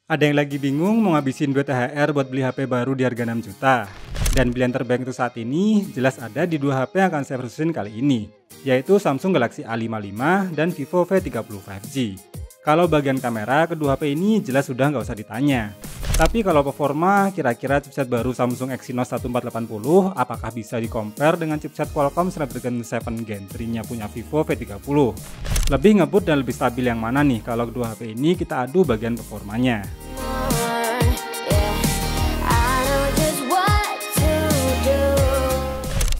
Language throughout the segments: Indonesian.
Ada yang lagi bingung mau ngabisin duit THR buat beli HP baru di harga 6 juta? Dan pilihan terbaik untuk saat ini jelas ada di dua HP yang akan saya reviewin kali ini, yaitu Samsung Galaxy A55 dan Vivo V30 5G. Kalau bagian kamera, kedua HP ini jelas sudah nggak usah ditanya. Tapi kalau performa, kira-kira chipset baru Samsung Exynos 1480 apakah bisa di-compare dengan chipset Qualcomm Snapdragon 7 Gen 3-nya punya Vivo V30? Lebih ngebut dan lebih stabil yang mana nih kalau kedua HP ini kita adu bagian performanya?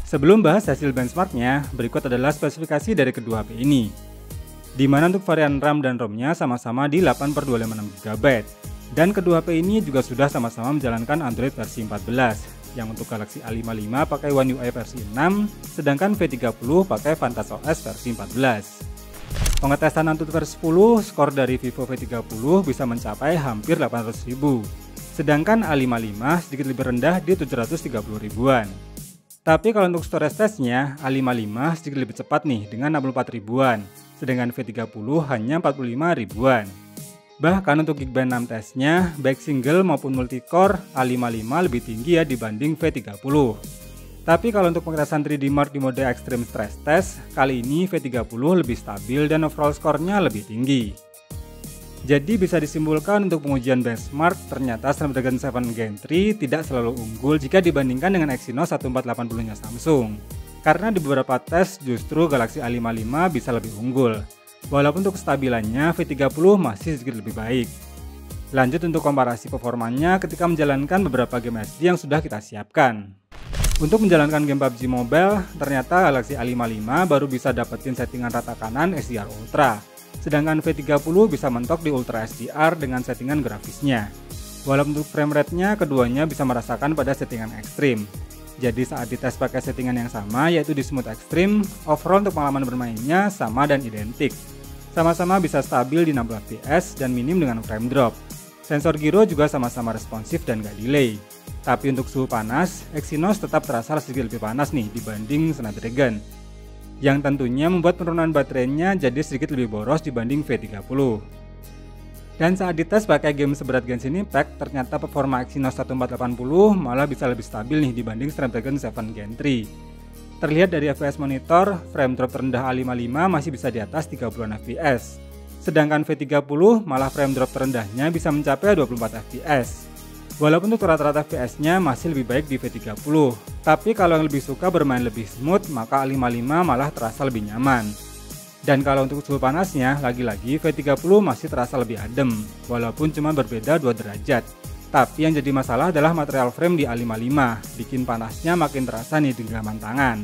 Sebelum bahas hasil benchmarknya, berikut adalah spesifikasi dari kedua HP ini. Di mana untuk varian RAM dan ROM-nya sama-sama di 8/256 GB. Dan kedua HP ini juga sudah sama-sama menjalankan Android versi 14, yang untuk Galaxy A55 pakai One UI versi 6, sedangkan V30 pakai VantageOS versi 14. Pengetesan Antutu versi 10, skor dari Vivo V30 bisa mencapai hampir 800.000, sedangkan A55 sedikit lebih rendah di 730 ribuan. Tapi kalau untuk storage testnya, A55 sedikit lebih cepat nih dengan 64 ribuan, sedangkan V30 hanya 45 ribuan. Bahkan untuk Geekbench 6 testnya, baik single maupun multicore, A55 lebih tinggi ya dibanding V30. Tapi kalau untuk pengetesan 3D Mark di mode Extreme Stress Test, kali ini V30 lebih stabil dan overall skornya lebih tinggi. Jadi bisa disimpulkan untuk pengujian benchmark, ternyata Snapdragon 7 Gen 3 tidak selalu unggul jika dibandingkan dengan Exynos 1480-nya Samsung. Karena di beberapa tes justru Galaxy A55 bisa lebih unggul. Walaupun untuk kestabilannya V30 masih sedikit lebih baik. Lanjut untuk komparasi performanya ketika menjalankan beberapa game SD yang sudah kita siapkan. Untuk menjalankan game PUBG Mobile, ternyata Galaxy A55 baru bisa dapetin settingan rata kanan HDR Ultra. Sedangkan V30 bisa mentok di Ultra HDR dengan settingan grafisnya. Walaupun untuk frame rate-nya keduanya bisa merasakan pada settingan ekstrim. Jadi saat dites pakai settingan yang sama yaitu di Smooth Extreme, overall untuk pengalaman bermainnya sama dan identik. Sama-sama bisa stabil di 60 fps dan minim dengan frame drop. Sensor gyro juga sama-sama responsif dan gak delay. Tapi untuk suhu panas, Exynos tetap terasa sedikit lebih panas nih dibanding Snapdragon. Yang tentunya membuat penurunan baterainya jadi sedikit lebih boros dibanding V30. Dan saat dites pakai game seberat Genshin Impact, ternyata performa Exynos 1480 malah bisa lebih stabil nih dibanding Snapdragon 7 Gen 3. Terlihat dari FPS monitor, frame drop terendah A55 masih bisa di atas 30an fps. Sedangkan V30 malah frame drop terendahnya bisa mencapai 24 fps. Walaupun untuk rata-rata fps-nya masih lebih baik di V30, tapi kalau yang lebih suka bermain lebih smooth, maka A55 malah terasa lebih nyaman. Dan kalau untuk suhu panasnya, lagi-lagi V30 masih terasa lebih adem, walaupun cuma berbeda 2 derajat. Tapi yang jadi masalah adalah material frame di A55, bikin panasnya makin terasa nih di genggaman tangan.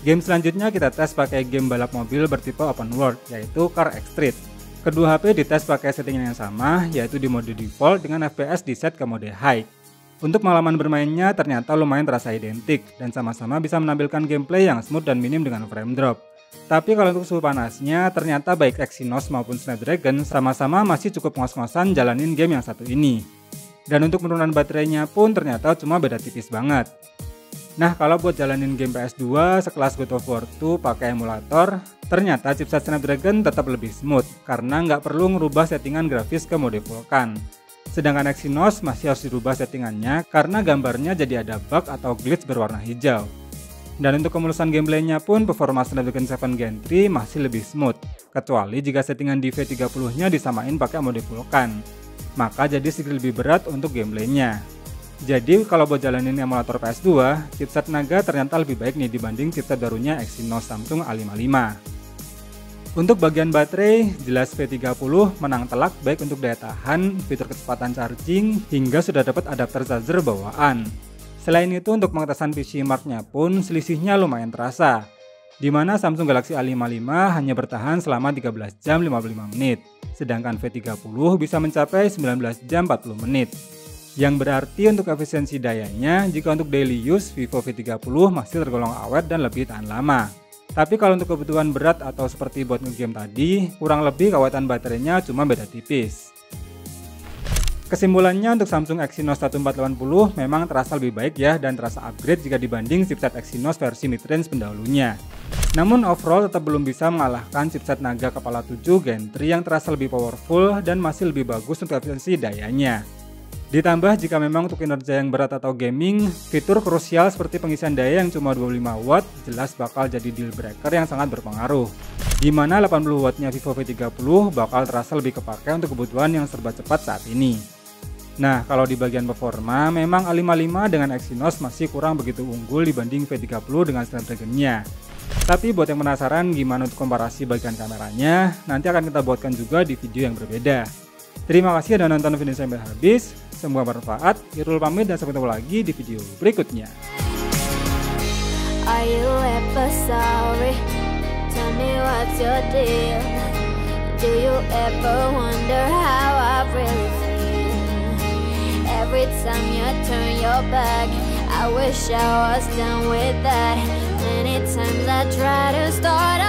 Game selanjutnya kita tes pakai game balap mobil bertipe open world, yaitu Car X Street. Kedua HP dites pakai settingan yang sama, yaitu di mode default dengan FPS di set ke mode high. Untuk pengalaman bermainnya ternyata lumayan terasa identik, dan sama-sama bisa menampilkan gameplay yang smooth dan minim dengan frame drop. Tapi kalau untuk suhu panasnya, ternyata baik Exynos maupun Snapdragon sama-sama masih cukup ngos-ngosan jalanin game yang satu ini. Dan untuk penurunan baterainya pun ternyata cuma beda tipis banget. Nah, kalau buat jalanin game PS2 sekelas God of War 2 pakai emulator, ternyata chipset Snapdragon tetap lebih smooth karena nggak perlu ngerubah settingan grafis ke mode Vulkan. Sedangkan Exynos masih harus dirubah settingannya karena gambarnya jadi ada bug atau glitch berwarna hijau. Dan untuk kemulusan gameplaynya pun performa Snapdragon 7 Gen 3 masih lebih smooth, kecuali jika settingan di V30-nya disamain pakai mode Vulkan. Maka jadi sedikit lebih berat untuk gameplaynya. Jadi kalau buat jalanin emulator PS2, chipset Naga ternyata lebih baik nih dibanding chipset barunya Exynos Samsung A55. Untuk bagian baterai, jelas V30 menang telak baik untuk daya tahan, fitur kecepatan charging, hingga sudah dapat adapter charger bawaan. Selain itu untuk pengetesan PC Mark-nya pun selisihnya lumayan terasa, di mana Samsung Galaxy A55 hanya bertahan selama 13 jam 55 menit, sedangkan V30 bisa mencapai 19 jam 40 menit. Yang berarti untuk efisiensi dayanya, jika untuk daily use, Vivo V30 masih tergolong awet dan lebih tahan lama. Tapi kalau untuk kebutuhan berat atau seperti buat ngegame tadi, kurang lebih kawetan baterainya cuma beda tipis. Kesimpulannya untuk Samsung Exynos 1480 memang terasa lebih baik ya dan terasa upgrade jika dibanding chipset Exynos versi midrange pendahulunya. Namun overall tetap belum bisa mengalahkan chipset Naga Kepala 7 Gen 3 yang terasa lebih powerful dan masih lebih bagus untuk efisiensi dayanya. Ditambah jika memang untuk kinerja yang berat atau gaming, fitur krusial seperti pengisian daya yang cuma 25 watt jelas bakal jadi deal breaker yang sangat berpengaruh. Dimana 80 wattnya Vivo V30 bakal terasa lebih kepake untuk kebutuhan yang serba cepat saat ini. Nah, kalau di bagian performa, memang A55 dengan Exynos masih kurang begitu unggul dibanding V30 dengan Snapdragon-nya. Tapi buat yang penasaran gimana untuk komparasi bagian kameranya, nanti akan kita buatkan juga di video yang berbeda. Terima kasih sudah nonton video sampai habis, semoga bermanfaat. Irul pamit dan sampai ketemu lagi di video berikutnya. Are you ever sorry? Tell me what's your deal? Do you ever wonder how I really feel? Every time you turn your back, I wish I was done with that. Many times I try to start